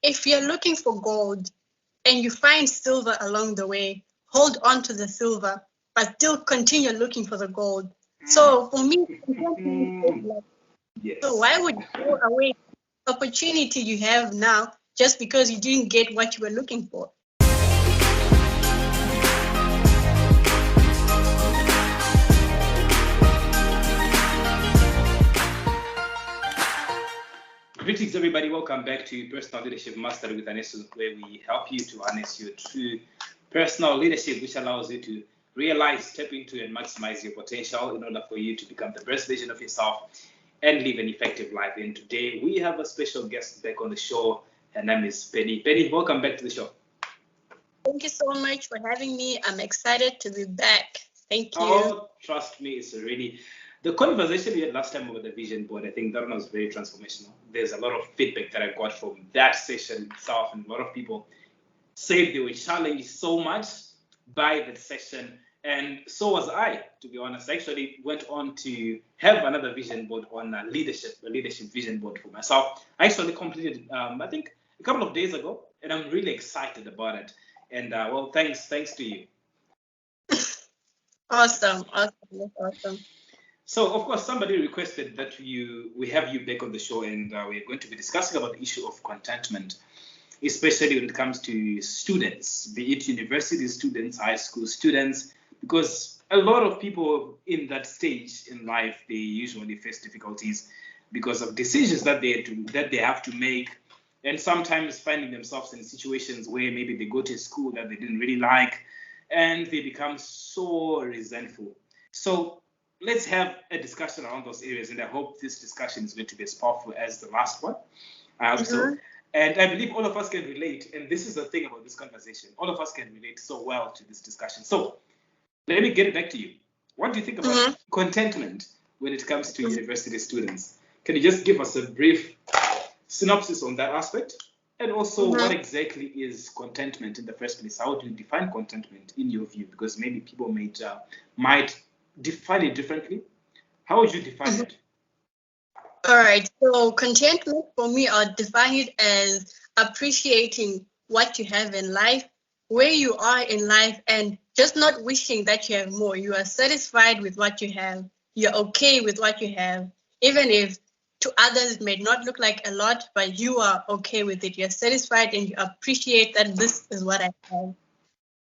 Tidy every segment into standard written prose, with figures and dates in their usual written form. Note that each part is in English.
if you're looking for gold and you find silver along the way, hold on to the silver, but still continue looking for the gold. So for me, Yes. so why would you throw away the opportunity you have now just because you didn't get what you were looking for? Greetings, everybody. Welcome back to Personal Leadership Mastery with Anesu, where we help you to harness your true personal leadership, which allows you to realize, tap into, and maximize your potential in order for you to become the best version of yourself and live an effective life. And today we have a special guest back on the show. Her name is Penny. Penny, welcome back to the show. Thank you so much for having me. I'm excited to be back. Thank you. Oh, trust me, it's really... The conversation we had last time over the vision board, I think that one was very transformational. There's a lot of feedback that I got from that session itself, and a lot of people said they were challenged so much by that session, and so was I, to be honest. I actually went on to have another vision board on a leadership vision board for myself. I actually completed, I think, a couple of days ago, and I'm really excited about it. And well, thanks to you. Awesome. So, of course, somebody requested that we have you back on the show, and we're going to be discussing about the issue of contentment, especially when it comes to students, be it university students, high school students, because a lot of people in that stage in life, they usually face difficulties because of decisions that they have to make, and sometimes finding themselves in situations where maybe they go to a school that they didn't really like, and they become so resentful. So let's have a discussion around those areas, and I hope this discussion is going to be as powerful as the last one. I hope so. And I believe all of us can relate, and this is the thing about this conversation. All of us can relate so well to this discussion. So let me get it back to you. What do you think about contentment when it comes to university students? Can you just give us a brief synopsis on that aspect? And also, what exactly is contentment in the first place? How do you define contentment in your view? Because maybe people might define it differently. How would you define it? All right. So contentment for me, I'll define it as appreciating what you have in life, where you are in life, and just not wishing that you have more. You are satisfied with what you have. You're okay with what you have, even if to others it may not look like a lot, but you are okay with it. You're satisfied and you appreciate that this is what I have.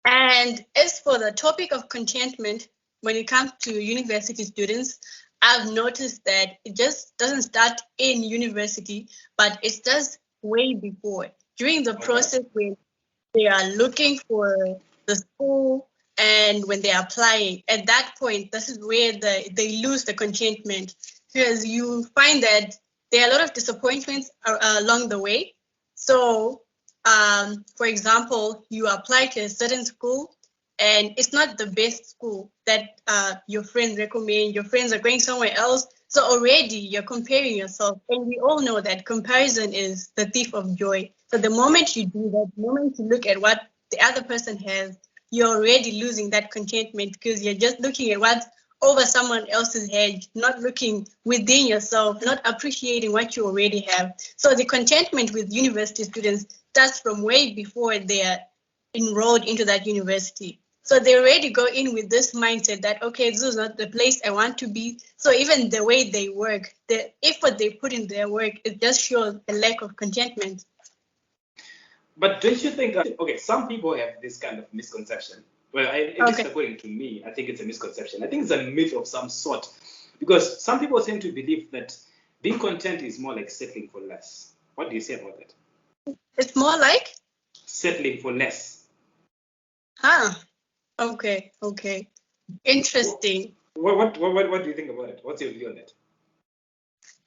And as for the topic of contentment, when it comes to university students, I've noticed that it just doesn't start in university, but it starts way before, during the process when they are looking for the school and when they're applying. At that point, this is where they lose the contentment, because you find that there are a lot of disappointments along the way. So, for example, you apply to a certain school and it's not the best school that your friends recommend. Your friends are going somewhere else. So already you're comparing yourself. And we all know that comparison is the thief of joy. So the moment you do that, the moment you look at what the other person has, you're already losing that contentment because you're just looking at what's over someone else's head, not looking within yourself, not appreciating what you already have. So the contentment with university students starts from way before they're enrolled into that university. So they already go in with this mindset that, okay, this is not the place I want to be. So even the way they work, the effort they put in their work, it just shows a lack of contentment. But don't you think, okay, some people have this kind of misconception. Well, at least according to me, I think it's a misconception. I think it's a myth of some sort, because some people seem to believe that being content is more like settling for less. What do you say about that? It's more like? Settling for less. Okay. Interesting. What do you think about it? What's your view on it?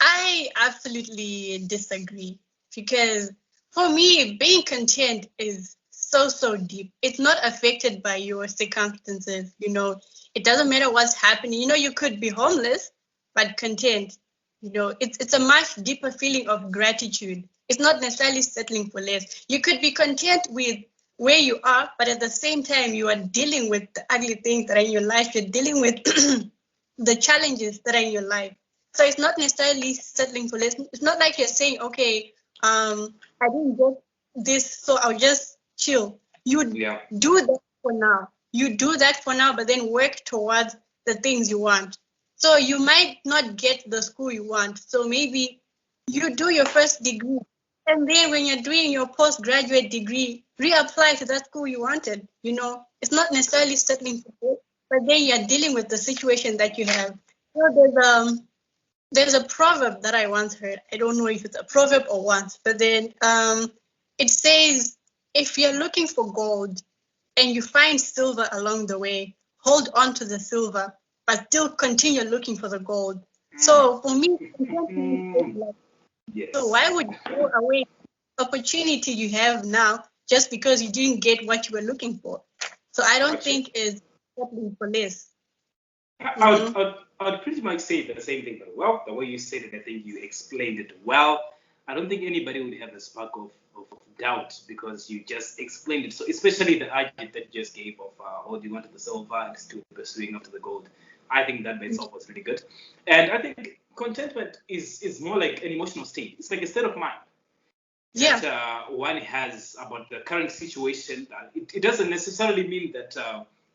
I absolutely disagree, because for me, being content is so deep. It's not affected by your circumstances. It doesn't matter what's happening. You could be homeless, but content. It's a much deeper feeling of gratitude. It's not necessarily settling for less. You could be content with where you are, but at the same time, you are dealing with the ugly things that are in your life. You're dealing with the challenges that are in your life. So it's not necessarily settling for less. It's not like you're saying, okay, I didn't get this, so I'll just chill. You Yeah. do that for now. You do that for now, but then work towards the things you want. So you might not get the school you want. So maybe you do your first degree, and then when you're doing your postgraduate degree, reapply to that school you wanted. It's not necessarily settling for it, but then you're dealing with the situation that you have. So there's a proverb that I once heard. I don't know if it's a proverb or once, but then it says, if you're looking for gold and you find silver along the way, hold on to the silver, but still continue looking for the gold. So for me, contentment is like, so Yes. why would you throw away opportunity you have now just because you didn't get what you were looking for? So I don't Gotcha. think it's settling for less. I would, Mm-hmm. I would, I would pretty much say the same thing, but well, the way you said it, I think you explained it well. I don't think anybody would have a spark of doubt because you just explained it. So, especially the argument that you just gave of, oh, do you want the silver and still pursuing after the gold? I think that by itself was really good. And I think contentment is more like an emotional state. It's like a state of mind Yeah. that one has about the current situation. It doesn't necessarily mean that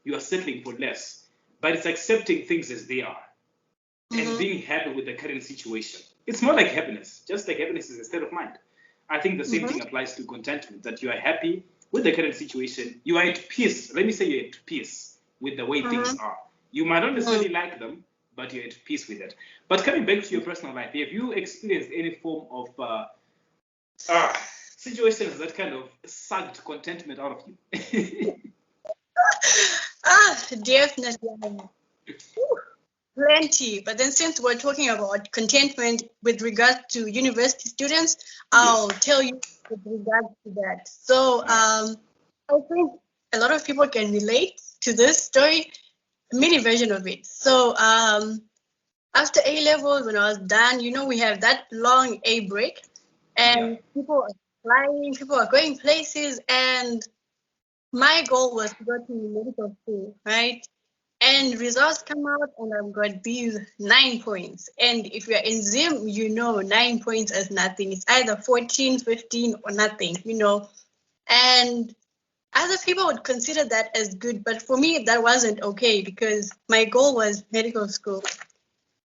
you are settling for less, but it's accepting things as they are and Mm-hmm. being happy with the current situation. It's more like happiness, just like happiness is a state of mind. I think the same Mm-hmm. thing applies to contentment, that you are happy with the current situation. You are at peace. Let me say you're at peace with the way things Mm-hmm. are. You might not Mm-hmm. necessarily like them, but you're at peace with it. But coming back to your personal life, have you experienced any form of uh, situations that kind of sucked contentment out of you? Definitely. Whew, plenty. But then since we're talking about contentment with regards to university students, I'll Yes. tell you with regards to that. So All right. I think a lot of people can relate to this story, a mini version of it. So after A levels, when I was done, we have that long A break, Yeah. and people are flying, people are going places, and my goal was to go to medical school, right? And results come out, and I've got these 9 points. And if you're in Zim, 9 points is nothing. It's either 14, 15, or nothing. And other people would consider that as good, but for me, that wasn't okay because my goal was medical school.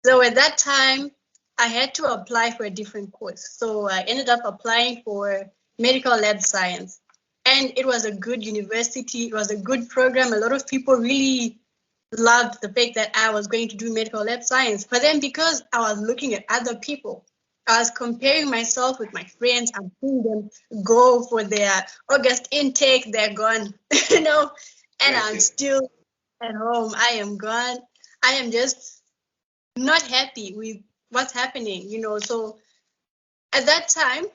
So at that time, I had to apply for a different course. So I ended up applying for medical lab science. And it was a good university, it was a good program. A lot of people really loved the fact that I was going to do medical lab science. But then because I was looking at other people, I was comparing myself with my friends. I'm seeing them go for their August intake, they're gone, and I'm Gotcha. still at home. I am gone. I am just not happy with what's happening. So at that time,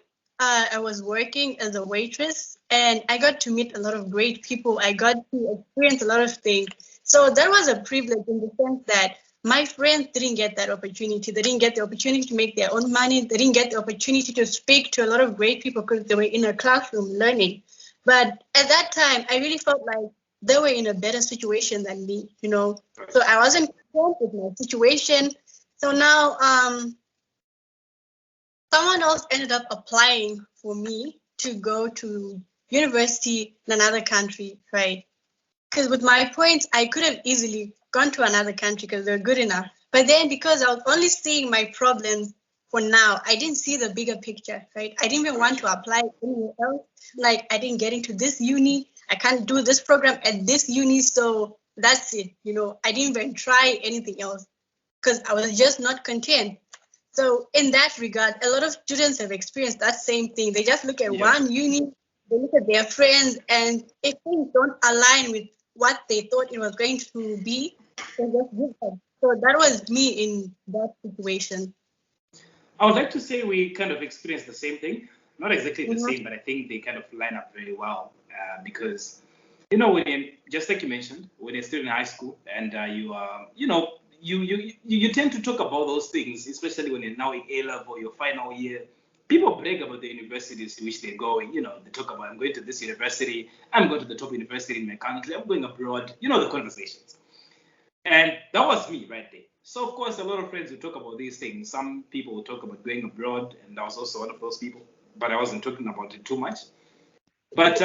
I was working as a waitress and I got to meet a lot of great people. I got to experience a lot of things. So that was a privilege in the sense that my friends didn't get that opportunity. They didn't get the opportunity to make their own money. They didn't get the opportunity to speak to a lot of great people because they were in a classroom learning. But at that time, I really felt like they were in a better situation than me. So Right. I wasn't content with my situation. So now, someone else ended up applying for me to go to university in another country, right? Because with my points, I could have easily gone to another country because they're good enough. But then because I was only seeing my problems for now, I didn't see the bigger picture, right? I didn't even want Gotcha. to apply anywhere else. Like I didn't get into this uni. I can't do this program at this uni. So that's it. I didn't even try anything else because I was just not content. So in that regard, a lot of students have experienced that same thing. They just look at Yeah. one uni, they look at their friends, and if things don't align with what they thought it was going to be, they just give up. So that was me in that situation. I would like to say we kind of experience the same thing. Not exactly the Mm-hmm. same, but I think they kind of line up very well because, when just like you mentioned, when you're still in high school and you tend to talk about those things, especially when you're now in A level, your final year. People brag about the universities to which they're going. They talk about, I'm going to this university, I'm going to the top university in my country, I'm going abroad. The conversations. And that was me right there. So, of course, a lot of friends will talk about these things. Some people will talk about going abroad, and I was also one of those people, but I wasn't talking about it too much. But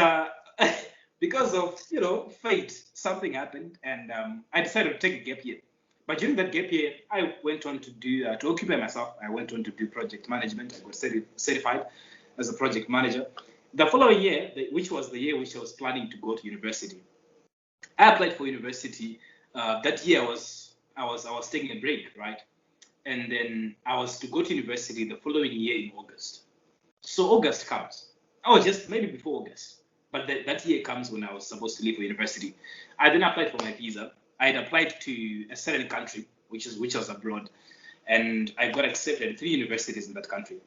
because of fate, something happened, and I decided to take a gap year. But during that gap year, I went on to do to occupy myself. I went on to do project management. I got certified as a project manager. The following year, which was the year which I was planning to go to university, I applied for university. That year I was taking a break, right? And then I was to go to university the following year in August. So August comes. Oh, just maybe before August. But that year comes when I was supposed to leave for university. I then applied for my visa. I had applied to a certain country, which was abroad, and I got accepted at 3 universities in that country.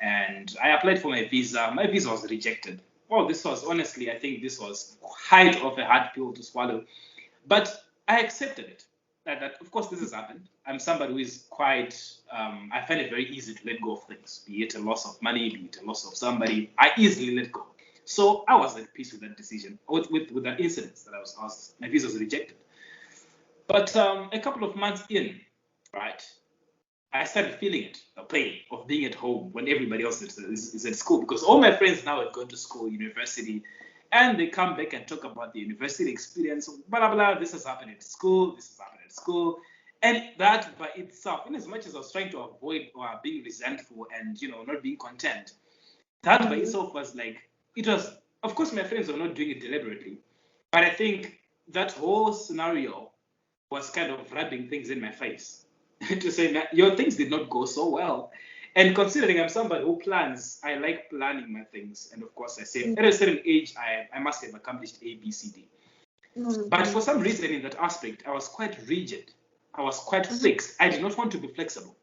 And I applied for my visa. My visa was rejected. Well, this was honestly, I think this was height of a hard pill to swallow, but I accepted it. That of course this has happened. I'm somebody who is quite. I find it very easy to let go of things, be it a loss of money, be it a loss of somebody. I easily let go. So I was at peace with that decision, with that incident that I was my visa was rejected. But a couple of months in, right, I started feeling it, the pain of being at home when everybody else is at school, because all my friends now have gone to school, university, and they come back and talk about the university experience, blah, blah, this has happened at school, this has happened at school. And that by itself, in as much as I was trying to avoid being resentful and, not being content, that by itself was like, it was, of course, my friends were not doing it deliberately, but I think that whole scenario was kind of rubbing things in my face to say that your things did not go so well. And considering I'm somebody who plans, I like planning my things. And of course, I say at a certain age, I must have accomplished A, B, C, D. But for some reason in that aspect, I was quite rigid. I was quite fixed. I did not want to be flexible.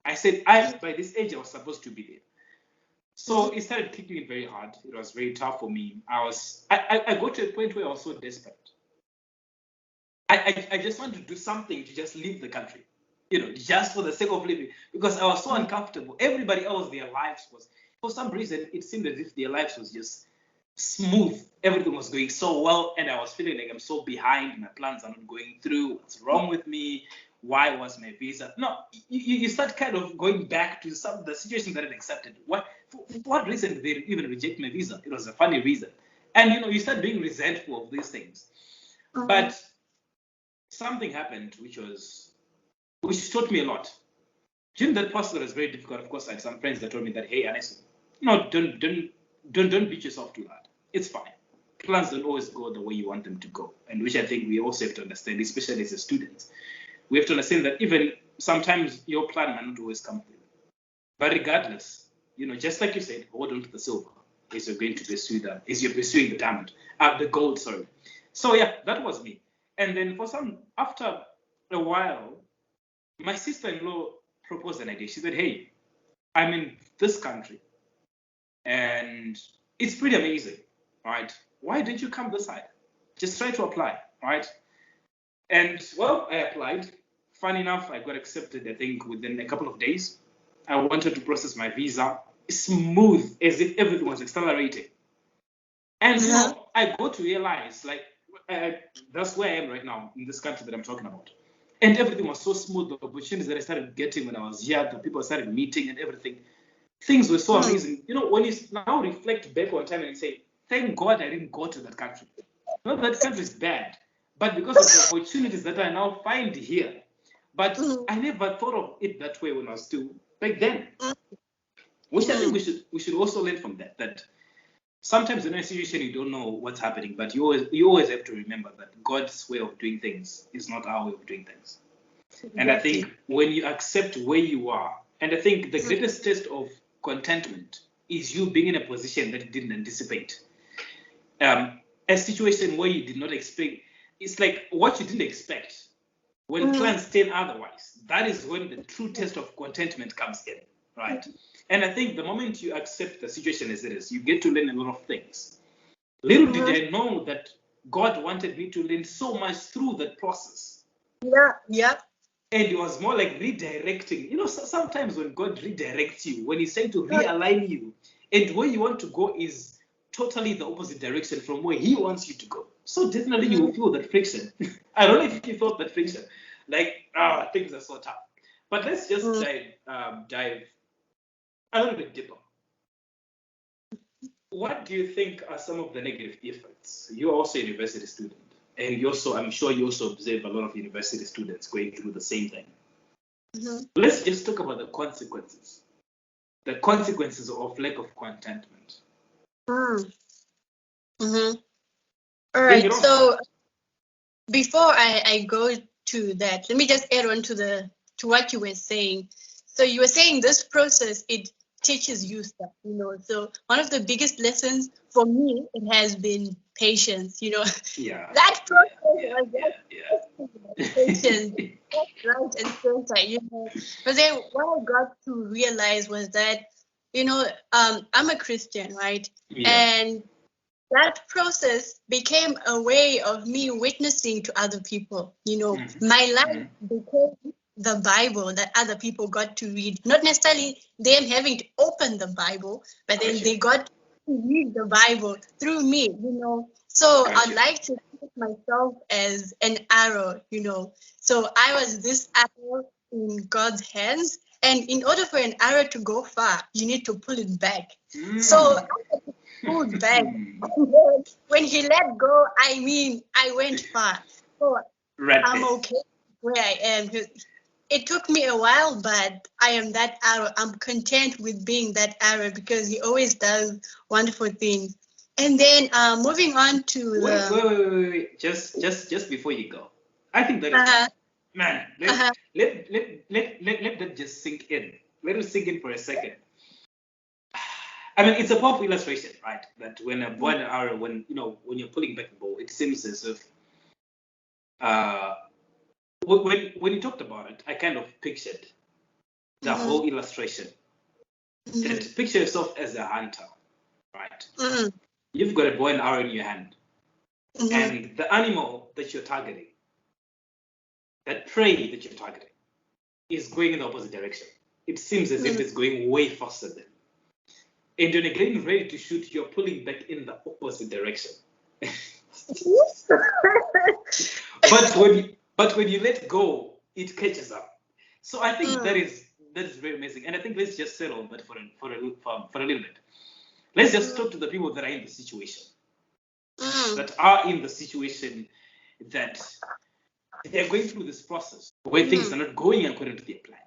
I said, by this age, I was supposed to be there. So it started kicking in very hard. It was very tough for me. I got to a point where I was so desperate. I just wanted to do something to just leave the country, just for the sake of living, because I was so uncomfortable. Everybody else, their lives was, for some reason, it seemed as if their lives was just smooth. Everything was going so well, and I was feeling like I'm so behind. My plans are not going through. What's wrong with me? Why was my visa? No, you start kind of going back to some of the situations that I accepted. For what reason did they even reject my visa? It was a funny reason. And, you start being resentful of these things. But something happened which taught me a lot. During that process, it was very difficult. Of course, I had some friends that told me that, hey, Anesu, don't beat yourself too hard. It's fine. Plans don't always go the way you want them to go, and which I think we also have to understand, especially as students. We have to understand that even sometimes your plan might not always come through. But regardless, just like you said, hold on to the silver as you're going to pursue that, as you're pursuing the diamond, the gold, sorry. So yeah, that was me. And then after a while, my sister-in-law proposed an idea. She said, hey, I'm in this country and it's pretty amazing, right? Why didn't you come this side? Just try to apply, right? And well, I applied. Fun enough, I got accepted, I think, within a couple of days. I wanted to process my visa smooth, as if everything was accelerating. And I got to realize, like, that's where I am right now in this country that I'm talking about. And everything was so smooth. The opportunities that I started getting when I was here, the people I started meeting and everything, things were so amazing. When you now reflect back on time and say, thank God I didn't go to that country. Not that country is bad, but because of the opportunities that I now find here. But I never thought of it that way when I was still back then. Which I think we should also learn from that sometimes in a situation you don't know what's happening, but you always have to remember that God's way of doing things is not our way of doing things. And I think when you accept where you are, and I think the greatest test of contentment is you being in a position that you didn't anticipate. A situation where you did not expect, it's like what you didn't expect. When plans turn otherwise, that is when the true test of contentment comes in, right? And I think the moment you accept the situation as it is, you get to learn a lot of things. Little did I know that God wanted me to learn so much through that process. Yeah. And it was more like redirecting. Sometimes when God redirects you, when He's saying to realign you, and where you want to go is totally the opposite direction from where He wants you to go. So definitely you will feel that friction. I don't know if you felt that friction. Like, things are so tough. But let's just dive a little bit deeper. What do you think are some of the negative effects? You're also a university student, and you also, I'm sure you also observe a lot of university students going through the same thing. Mm-hmm. Let's just talk about the consequences. The consequences of lack of contentment. Mm-hmm. All Bring it right. on. So before I go to that, let me just add on to what you were saying. So you were saying this process, it teaches you stuff, So one of the biggest lessons for me, it has been patience. Yeah, That yeah, process yeah, was yeah, just patience, yeah. right and center. But then what I got to realize was that, I'm a Christian, right? Yeah. And that process became a way of me witnessing to other people. Mhm, My life mhm. became the Bible that other people got to read. Not necessarily them having to open the Bible, but Got then you. they got to read the Bible through me. So Got I'd you. like to think myself as an arrow. So I was this arrow in God's hands. And in order for an arrow to go far, you need to pull it back. So Mm. pulled back. When he let go, I mean, I went far. So Right I'm there. okay where I am. It took me a while, but I am that arrow. I'm content with being that arrow because he always does wonderful things. And then moving on to Wait, the wait, wait, wait, wait, wait. Just before you go, I think that is uh, man. uh, Let that just sink in. Let it sink in for a second. I mean, it's a powerful illustration, right? That when a boy and an arrow, when you're pulling back the bow, it seems as if uh, when you talked about it, I kind of pictured the mhm, whole illustration. mhm, That picture yourself as a hunter, right? mhm, You've got a bow and arrow in your hand, mhm, and the animal that you're targeting, that prey that you're targeting, is going in the opposite direction. It seems as if mhm. it's going way faster than. And when you're getting ready to shoot, you're pulling back in the opposite direction. But when you let go, it catches up. So I think Mm, that is very amazing. And I think let's just settle that for a little bit. Let's just mm, talk to the people that are in the situation, mm, that are in the situation that they're going through this process where things mm, are not going according to their plan.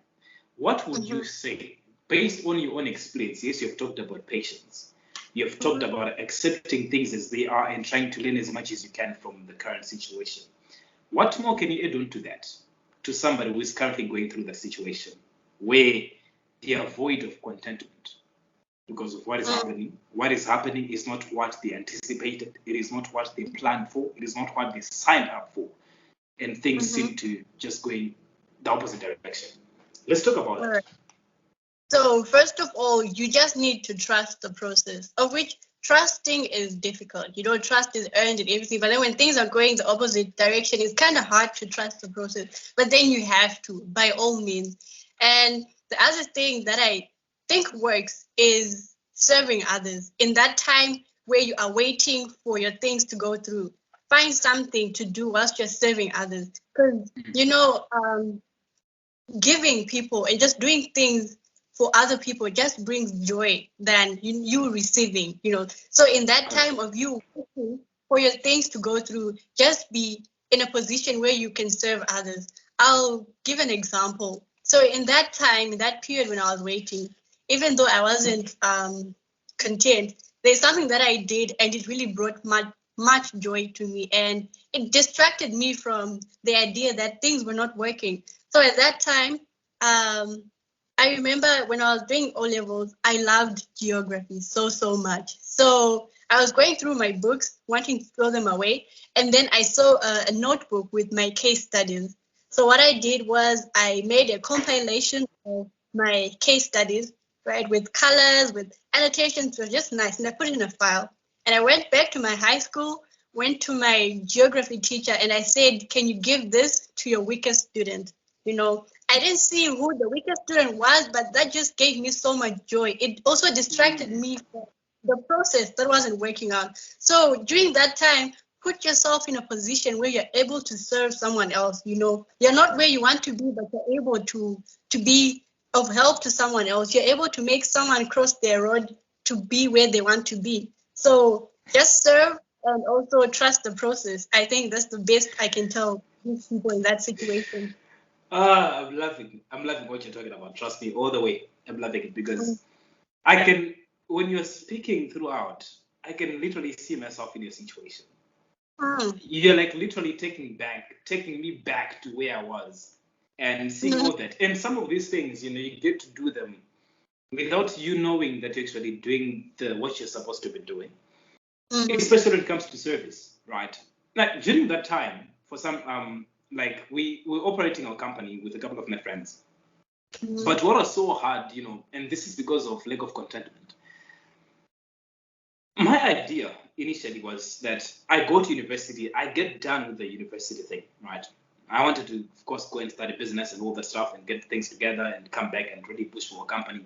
What would you mhm, say, based on your own experience? Yes, you've talked about patience. You've talked mhm. about accepting things as they are and trying to learn as much as you can from the current situation. What more can you add on to that, to somebody who is currently going through that situation where they are void of contentment because of what is Mm, happening? What is happening is not what they anticipated, it is not what they planned for, it is not what they signed up for, and things mhm. seem to just go in the opposite direction. Let's talk about All that. right. So first of all, you just need to trust the process, of which trusting is difficult. Trust is earned in everything. But then when things are going the opposite direction, it's kind of hard to trust the process. But then you have to, by all means. And the other thing that I think works is serving others. In that time where you are waiting for your things to go through, find something to do whilst you're serving others. Because, giving people and just doing things for other people just brings joy than you receiving. So in that time of you waiting for your things to go through, just be in a position where you can serve others. I'll give an example. So in that time, in that period when I was waiting, even though I wasn't content, there's something that I did and it really brought much joy to me, and it distracted me from the idea that things were not working. So at that time, I remember when I was doing O levels, I loved geography so much. So I was going through my books, wanting to throw them away, and then I saw a notebook with my case studies. So what I did was I made a compilation of my case studies, right, with colors, with annotations. It was just nice, and I put it in a file. And I went back to my high school, went to my geography teacher, and I said, "Can you give this to your weakest student?" I didn't see who the weakest student was, but that just gave me so much joy. It also distracted Mm. me from the process that wasn't working out. So during that time, put yourself in a position where you're able to serve someone else. You're not where you want to be, but you're able to be of help to someone else. You're able to make someone cross their road to be where they want to be. So just serve and also trust the process. I think that's the best I can tell these people in that situation. I'm loving. I'm loving what you're talking about. Trust me, all the way. I'm loving it Mm. because I can, when you're speaking throughout, I can literally see myself in your situation. Mm. You're like literally taking me back to where I was and seeing Mhm. all that. And some of these things, you get to do them without you knowing that you're actually doing what you're supposed to be doing, Mhm. especially when it comes to service, right? Like during that time, for some, like we were operating our company with a couple of my friends. Mhm. But what was so hard, and this is because of lack of contentment. My idea initially was that I go to university, I get done with the university thing, right? I wanted to, of course, go and study business and all that stuff and get things together and come back and really push for a company.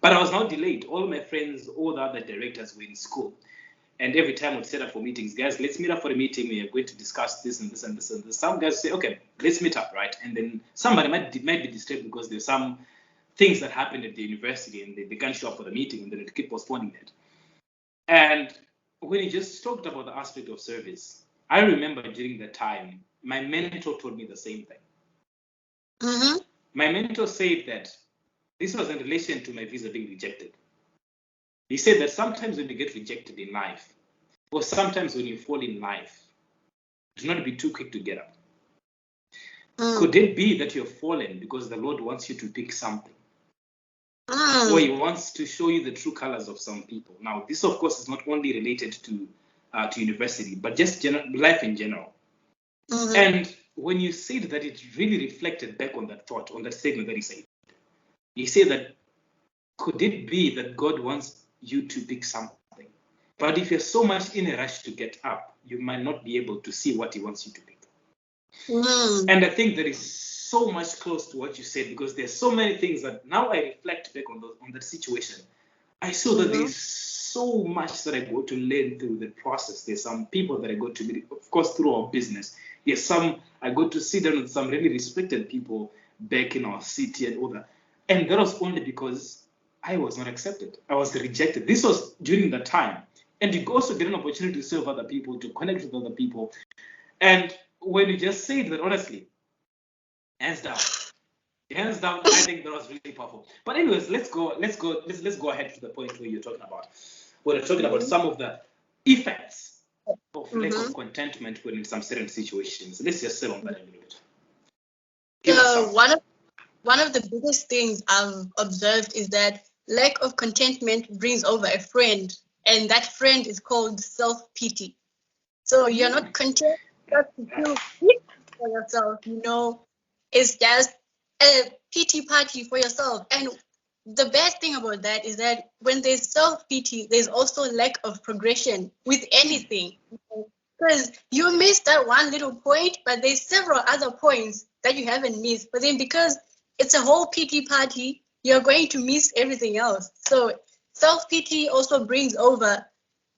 But I was now delayed. All my friends, all the other directors were in school. And every time we'd set up for meetings, guys, let's meet up for a meeting. We are going to discuss this and this and this and this. Some guys say, okay, let's meet up, right? And then somebody might be disturbed because there's some things that happened at the university and they can't show up for the meeting and then they keep postponing that. And when he just talked about the aspect of service, I remember during that time, my mentor told me the same thing. Mhm. My mentor said that this was in relation to my visa being rejected. He said that sometimes when you get rejected in life, or sometimes when you fall in life, do not be too quick to get up. Mm. Could it be that you're fallen because the Lord wants you to pick something? Or he Mm. wants to show you the true colors of some people. Now, this, of course, is not only related to university, but just life in general. Mhm. And when you said that, it really reflected back on that thought, on that statement that he said. He said that could it be that God wants you to pick something? But if you're so much in a rush to get up, you might not be able to see what he wants you to pick. Mm. And I think that is so much close to what you said because there's so many things that now I reflect back on that situation. I saw that Mhm. there's so much that I got to learn through the process. There's some people that I got to meet, of course, through our business. There's some I got to sit down with some really respected people back in our city and all that. And that was only because I was not accepted. I was rejected. This was during that time. And you also get an opportunity to serve other people, to connect with other people. And when you just said that, honestly, hands down, hands down, I think that was really powerful. But anyways, let's go ahead to the point where you're talking about. We're talking about Mhm. some of the effects of lack of Mhm. contentment when in some certain situations. Let's just sit on that a little bit. Give us So some. one of the biggest things I've observed is that lack of contentment brings over a friend, and that friend is called self-pity. So you're not content just to feel pity for yourself, it's just a pity party for yourself. And the bad thing about that is that when there's self-pity, there's also lack of progression with anything. Because you missed that one little point, but there's several other points that you haven't missed. But then because it's a whole pity party, you're going to miss everything else. So self-pity also brings over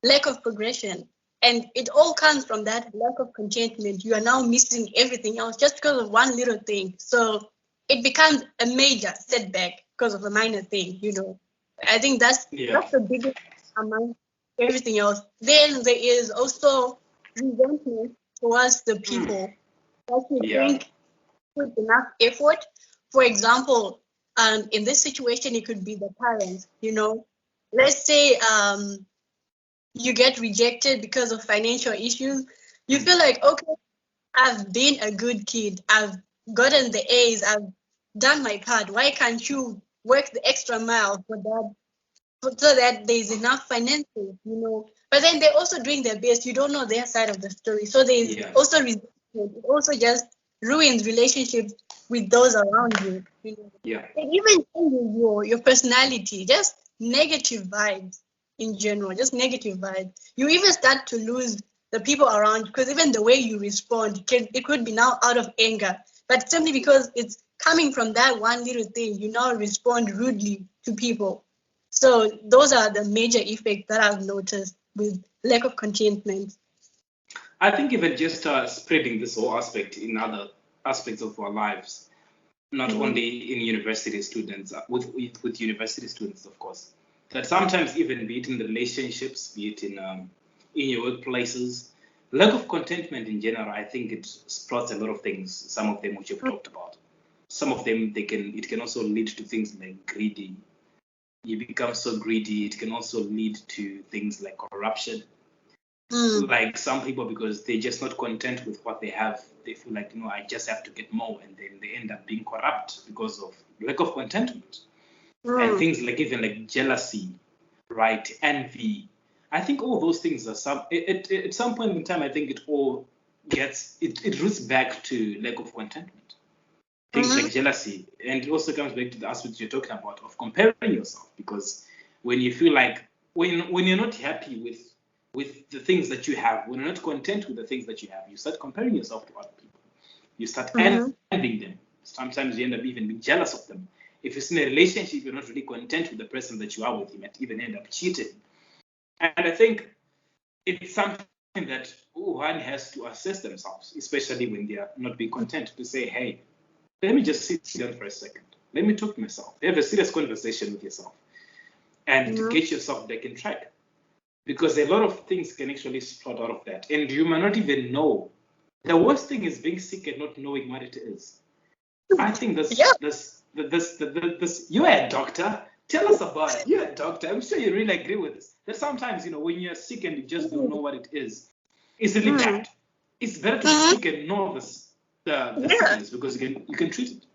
lack of progression. And it all comes from that lack of contentment. You are now missing everything else just because of one little thing. So it becomes a major setback because of a minor thing. I think that's Yeah. that's the biggest among everything else. Then there is also resentment towards the Mm. people that you Yeah. think put enough effort. For example, in this situation, it could be the parents. Let's say you get rejected because of financial issues. You feel like, okay, I've been a good kid. I've gotten the A's. I've done my part. Why can't you work the extra mile for that, so that there's enough finances? But then they're also doing their best. You don't know their side of the story. So there's Yeah. also resentment. It also just ruins relationships with those around you. Yeah. It even changes your personality, just negative vibes in general, just negative vibes. You even start to lose the people around because even the way you respond, it could be now out of anger, but simply because it's coming from that one little thing, you now respond rudely to people. So those are the major effects that I've noticed with lack of contentment. I think even just spreading this whole aspect in other aspects of our lives, not Mm-hmm. only in university students, with university students, of course. that sometimes, even be it in relationships, be it in your workplaces, lack of contentment in general, I think it sprouts a lot of things. Some of them which you've talked about. Some of them it can also lead to things like greedy. You become so greedy. It can also lead to things like corruption. Like some people, because they're just not content with what they have, they feel like, I just have to get more, and then they end up being corrupt because of lack of contentment. And things like even like jealousy, right, envy. I think all those things are at some point in time, I think it all it roots back to lack of contentment. Things like jealousy, and it also comes back to the aspect you're talking about of comparing yourself, because when you feel like when you're not happy with the things that you have, when you're not content with the things that you have, you start comparing yourself to other people. You start envying them. Sometimes you end up even being jealous of them. If it's in a relationship, you're not really content with the person that you are with, you might even end up cheating. And I think it's something that one has to assess themselves, especially when they are not being content, to say, hey, let me just sit down for a second. Let me talk to myself. Have a serious conversation with yourself and to get yourself back in track. Because a lot of things can actually sprout out of that. And you might not even know. The worst thing is being sick and not knowing what it is. I think this you're a doctor. Tell us about it. You're a doctor. I'm sure you really agree with this. That sometimes, when you're sick and you just don't know what it is, it's really bad. It's better to be sick and know the sickness, because you can treat it.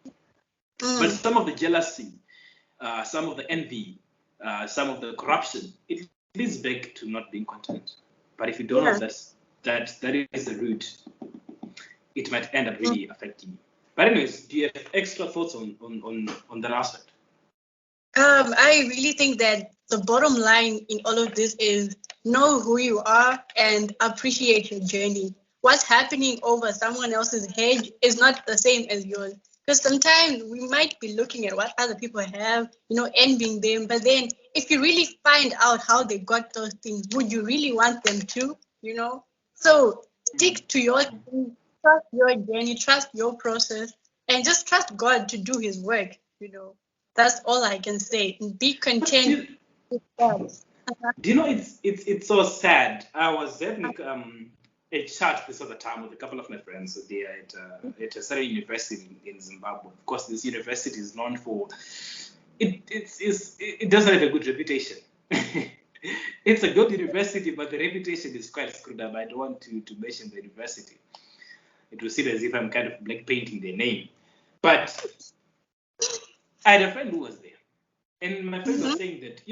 But some of the jealousy, some of the envy, some of the corruption, it leads back to not being content. But if you don't know that is the root, it might end up really affecting you. But anyways, do you have extra thoughts on that aspect? I really think that the bottom line in all of this is know who you are and appreciate your journey. What's happening over someone else's head is not the same as yours. Because sometimes we might be looking at what other people have, envying them. But then if you really find out how they got those things, would you really want them to, So stick to your thing, trust your journey, trust your process, and just trust God to do his work, That's all I can say. Be content with God. Do you know it's so sad? I was having a chat this other time with a couple of my friends. They are at a certain university in Zimbabwe. Of course, this university is known for it doesn't have a good reputation. It's a good university, but the reputation is quite screwed up. I don't want to mention the university. It will seem as if I'm kind of black painting their name. But I had a friend who was there. And my friend was saying that,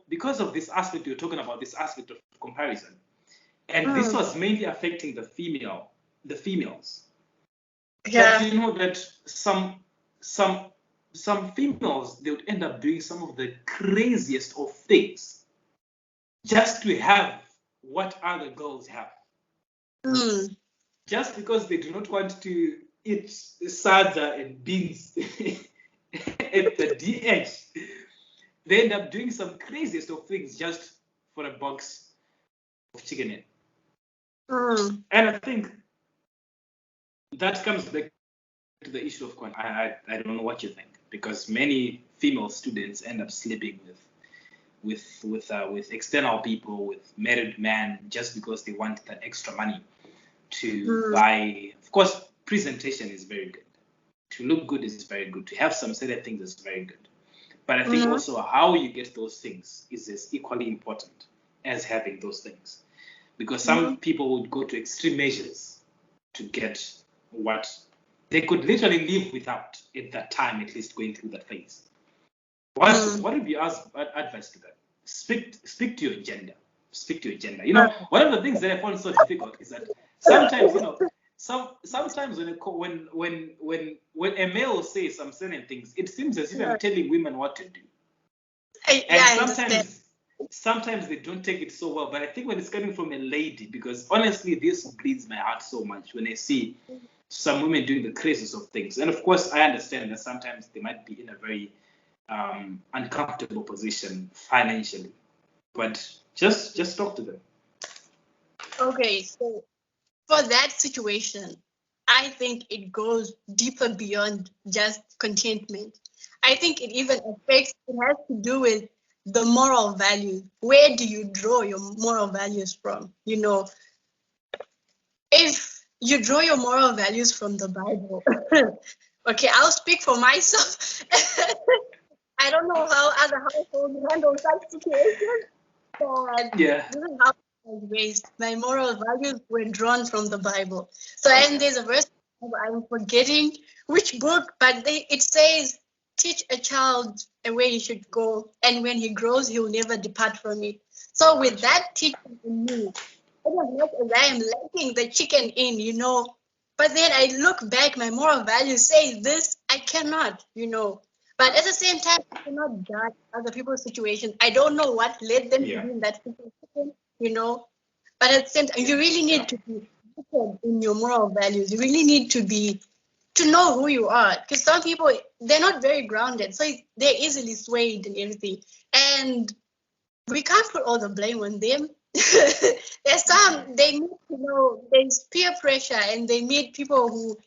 because of this aspect you're talking about, this aspect of comparison, and this was mainly affecting the females. Yeah. That, that some females, they would end up doing some of the craziest of things just to have what other girls have. Just because they do not want to eat sadza and beans at the DH. They end up doing some craziest of things just for a box of chicken in. And I think that comes back to the issue of I don't know what you think, because many female students end up sleeping with external people, with married men, just because they want that extra money to buy. Of course, presentation is very good. To look good is very good. To have some certain things is very good. But I think also how you get those things is as equally important as having those things. Because some people would go to extreme measures to get what they could literally live without at that time, at least going through that phase. What would be our advice to them? Speak to your gender. Speak to your gender. One of the things that I find so difficult is that sometimes, sometimes when a male says some certain things, it seems as if I'm telling women what to do. And sometimes they don't take it so well. But I think when it's coming from a lady, because honestly, this bleeds my heart so much when I see some women doing the craziest of things. And of course, I understand that sometimes they might be in a very uncomfortable position financially. But just talk to them. Okay, so for that situation, I think it goes deeper beyond just contentment. I think it even it has to do with the moral values. Where do you draw your moral values from? If you draw your moral values from the Bible, okay, I'll speak for myself. I don't know how other households handle such situations, but Yeah. this is how I was raised. My moral values were drawn from the Bible. So, and there's a verse I'm forgetting which book, but it says, "Teach a child a way he should go, and when he grows, he will never depart from it." So, with that teaching in me, as much as I am lacking the chicken in. But then I look back, my moral values say this, I cannot. But at the same time, I cannot judge other people's situations. I don't know what led them to Yeah. be in that situation. But at the same time, you really need to be rooted in your moral values. You really need to know who you are. Because some people, they're not very grounded. So they're easily swayed and everything. And we can't put all the blame on them. There's they need to know there's peer pressure and they need people who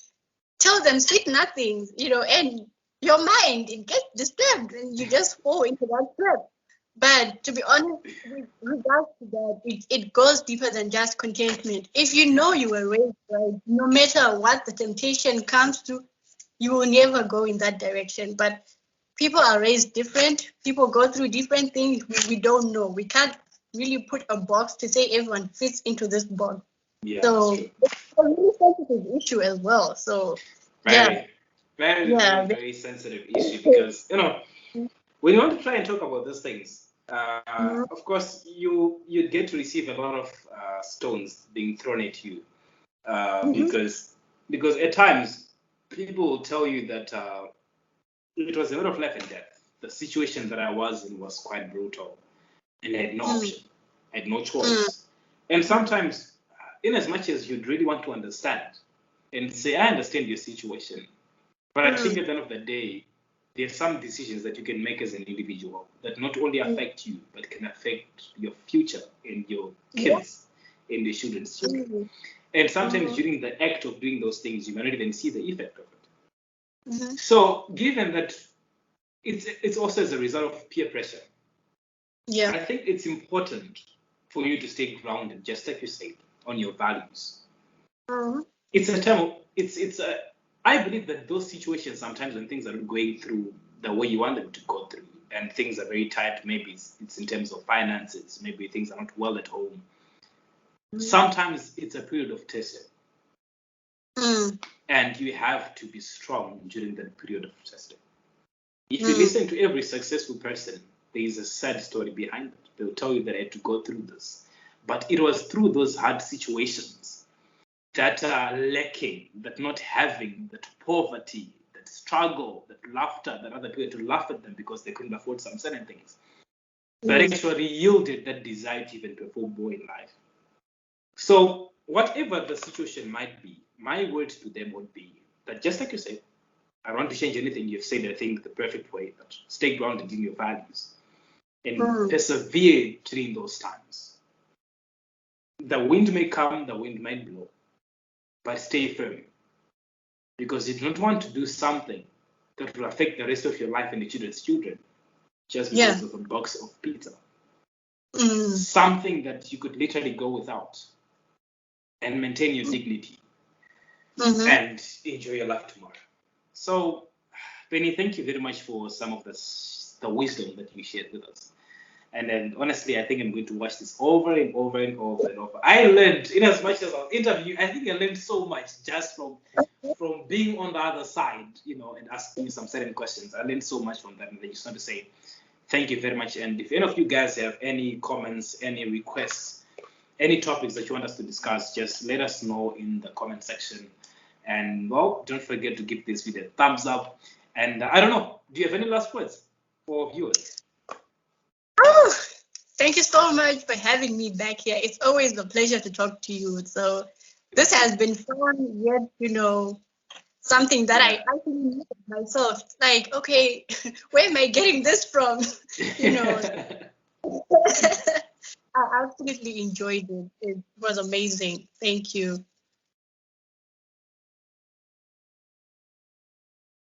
tell them sweet nothings, and your mind, it gets disturbed and you just fall into that trap. But to be honest, with regards to that, it goes deeper than just contentment. If you know you were raised right, no matter what the temptation comes to, you will never go in that direction. But people are raised different. People go through different things we don't know. We can't really put a box to say everyone fits into this box. Yeah, that's So true. it's a really sensitive issue as well. So yeah, Very, very, very, yeah. very sensitive issue because when you want to try and talk about these things, Mhm. of course you'd get to receive a lot of stones being thrown at you Mhm. because at times people will tell you that it was a matter of life and death. The situation that I was in was quite brutal, and I had no Mm. option, I had no Mm. choice. And sometimes, in as much as you'd really want to understand and say, I understand your situation, but I think Mm. at the end of the day, there are some decisions that you can make as an individual that not only Mm. affect you, but can affect your future and your Yeah. kids and your children's children. Mm. And sometimes Mhm. during the act of doing those things, you might not even see the effect of it. Mhm. So, given that it's also as a result of peer pressure, Yeah. I think it's important for you to stay grounded, just like you said, on your values. Mhm. It's a term. It's a. I believe that those situations sometimes when things are not going through the way you want them to go through, and things are very tight. Maybe it's in terms of finances. Maybe things are not well at home. Mhm. Sometimes it's a period of testing, Mm. and you have to be strong during that period of testing. If you Mm. listen to every successful person, there is a sad story behind it. They'll tell you that I had to go through this, but it was through those hard situations that are lacking, that not having, that poverty, that struggle, that laughter, that other people to laugh at them because they couldn't afford some certain things, that Mm. actually yielded that desire to even perform more in life. So, whatever the situation might be, my words to them would be that just like you said, I don't want to change anything you've said, I think the perfect way, but stay grounded in your values and Mm. persevere during those times. The wind may come, the wind might blow, but stay firm because you don't want to do something that will affect the rest of your life and your children's children just Yeah. because of a box of pizza. Mm. Something that you could literally go without and maintain your dignity Mhm. and enjoy your life tomorrow. So, Penny, thank you very much for some of the wisdom that you shared with us. And then, honestly, I think I'm going to watch this over and over and over and over. I learned, in as much as I was interviewing, I think I learned so much just from being on the other side, and asking you some certain questions. I learned so much from that, and I just want to say thank you very much. And if any of you guys have any comments, any requests, any topics that you want us to discuss, just let us know in the comment section. And well, don't forget to give this video a thumbs up. And I don't know, do you have any last words for viewers? Oh, thank you so much for having me back here. It's always a pleasure to talk to you. So this has been fun, yet something that I Yeah. actually knew myself. Like, okay, where am I getting this from? you know, I absolutely enjoyed it. It was amazing. Thank you.